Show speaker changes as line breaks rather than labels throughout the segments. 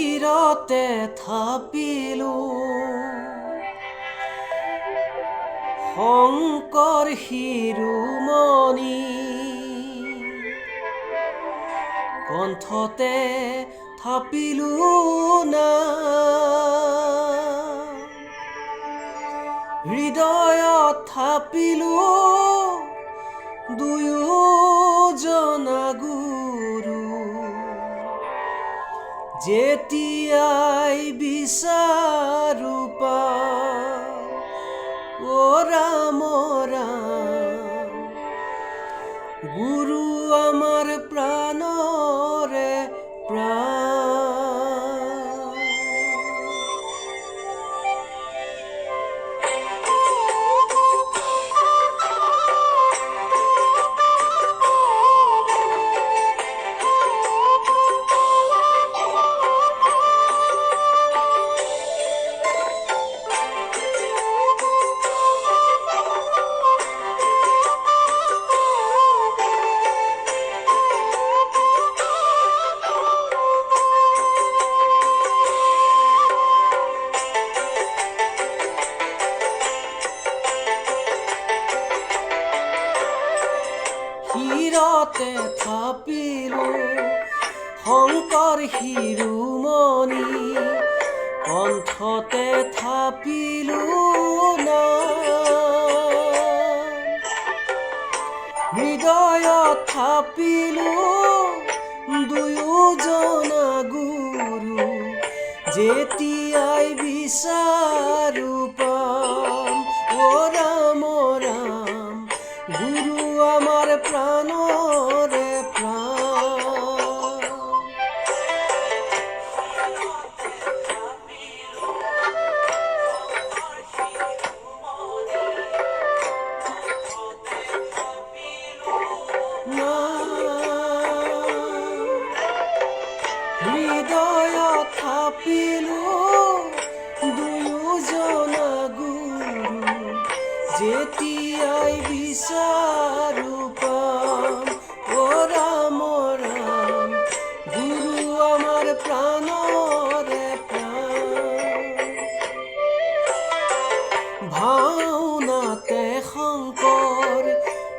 শিৰতে থাপিলো শংকৰ শিৰোমণি কণ্ঠতে থাপিলো না হৃদয়ত থাপিলো দুয়োজনা গুৰু যেতিয়াই বিচাৰো পাম ও ৰাম ৰাম গুৰু আমাৰ প্ৰাণৰে প্ৰাণ শিৰতে থাপিলো শংকৰ শিৰোমণি কণ্ঠতে থাপিলো না হৃদয়ত থাপিলো দুয়োজনা গুৰু যেতিয়াই বিচাৰো পাম ও ৰাম ৰাম গুৰু আমাৰ প্ৰাণৰে প্ৰাণ না হৃদয়ত থাপিলো দুয়োজনা গুৰু যেতিয়াই বিচাৰো পাম ও ৰাম ৰাম গুৰু আমাৰ প্ৰাণৰে প্ৰাণ ভাওনাতে শংকৰ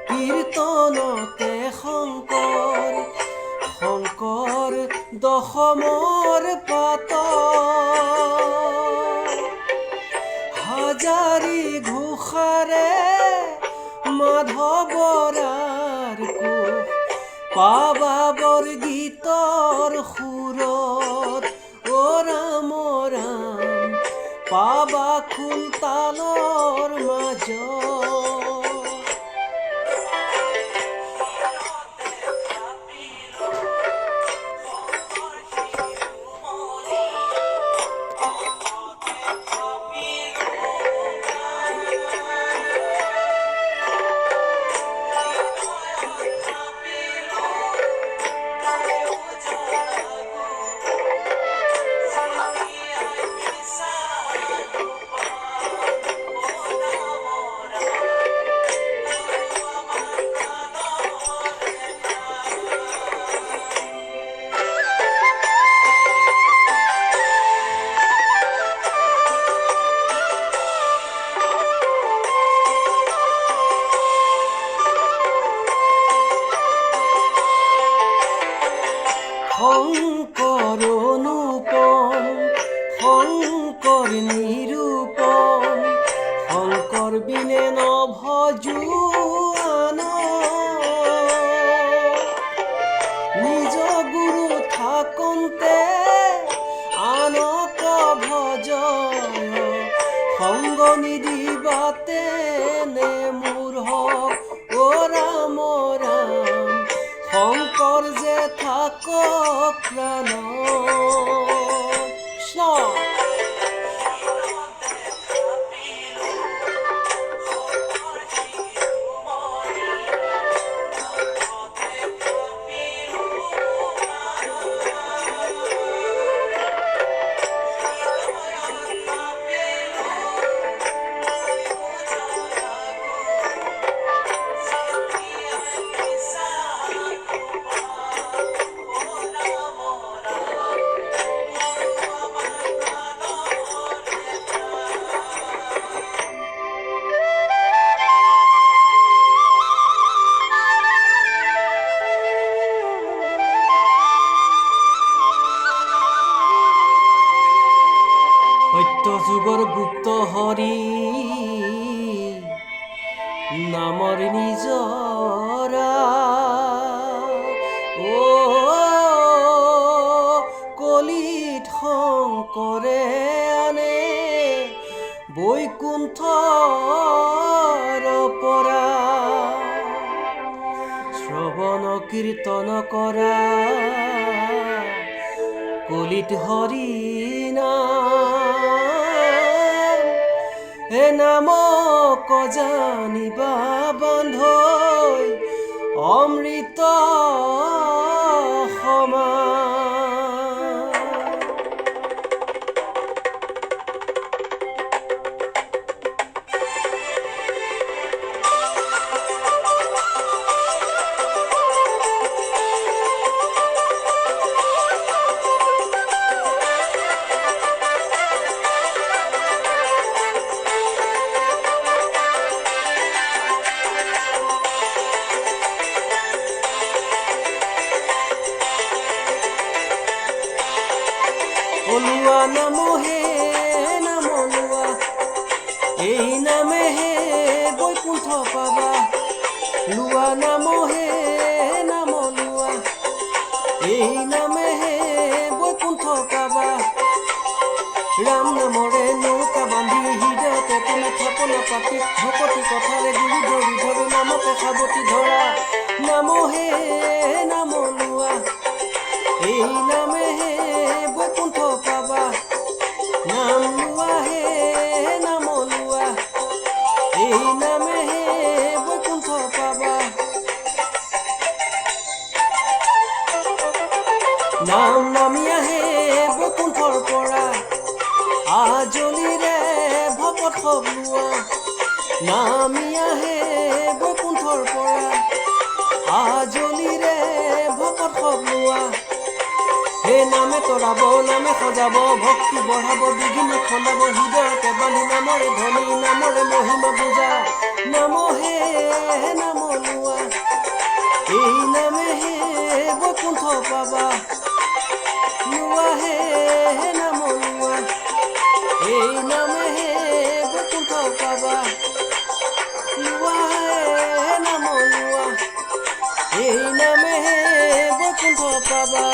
কীৰ্তনতে শংকৰ শংকৰ দশমৰ পাত হাজাৰী ঘোষাৰে মাধৱৰাৰ কোষ পাবাবৰ গীতৰ সুৰত ও ৰাম ৰাম পাবা খোল তালৰ মাজত শংকৰ অনুপম শংকৰ নিৰূপম শংকৰ বিনে নভজো আন নিজ গুৰু থাকোঁতে আনক ভজয় সংগ নিদিবাতে নে মূঢ় ও ৰাম ৰাম শংকৰ যে থাকক প্ৰাণ যুগৰ গুপ্ত হৰি নামৰ নিজৰা কলিত শংকৰে আনে বৈকুণ্ঠৰ পৰা শ্ৰৱণ কীৰ্তন কৰা কলিত হৰি নাম হে নামক জানিবা বান্ধৈ অমৃত সমান। লোৱা নাম হে নাম লোৱা, এই নামেহে বৈকুণ্ঠ পাবা। লোৱা নাম হে নাম লোৱা, এই নামেহে বৈকুণ্ঠ পাবা। ৰাম নামৰে নৌকা বান্ধি হৃদয়তে তুমি থাপনা পাতি ভকতি কথাৰে গুৰি ধৰি ধৰি নামতে সাৱতি ধৰা। নাম হে নাম লোৱা, এই নামেহে বৈকুণ্ঠ পাবা। নাম লোৱা হে নাম লোৱা, এই নামেহে বৈকুণ্ঠ পাবা। নাম নামি আহে বৈকুণ্ঠৰ পৰা, আজলিৰে ভকত সব লোৱা। নামি আহে বৈকুণ্ঠৰ পৰা, আজলিৰে ভকত সব লোৱা। হে নামে তৰাব নামে সজাব, ভক্তি বঢ়াব বিঘিনি খন্দাব, হৃদয়তে বান্ধি নামৰে ধ্বনি নামৰে মহিমা বুজা। নাম হে নাম লোৱা, এই নামেহে বৈকুণ্ঠ পাবা। লোৱা হে নাম লোৱা, এই নামেহে বৈকুণ্ঠ পাবা। লোৱা হে নাম লোৱা, এই নামেহে বৈকুণ্ঠ পাবা।